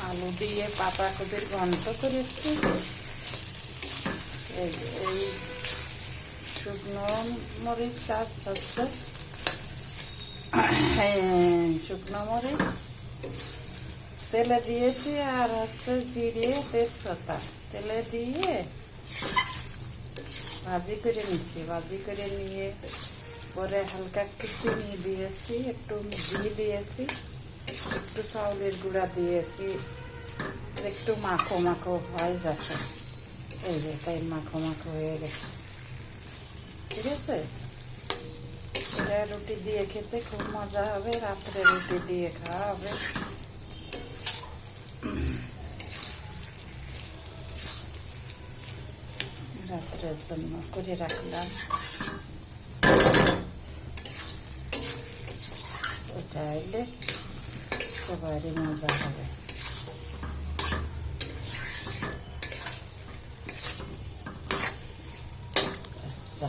আলু দিয়ে পাতাকপির ঘন্ট করেছি। এই শুকনো মরিচ চাষ হচ্ছে, শুকনো মরিচ তেলে দিয়েছি, আর হচ্ছে জিরে তেজপাতা তেলে দিয়ে ভাজি করে নিচ্ছি। ভাজি করে নিয়ে পরে হালকা একটু চিনি দিয়েছি, একটু ঘি দিয়েছি, একটু চাউলের গুঁড়া দিয়েছি, একটু মাখো মাখো হয়ে যাচ্ছে। এই যে তাই মাখো মাখো হয়ে গেছে। ঠিক আছে, এটা রুটি দিয়ে খেতে খুব মজা হবে, রাত্রে রুটি দিয়ে খাওয়া হবে। রাত্রের জন্য করে রাখলাম। ওটা এলে সবারই মজা হবে। আচ্ছা।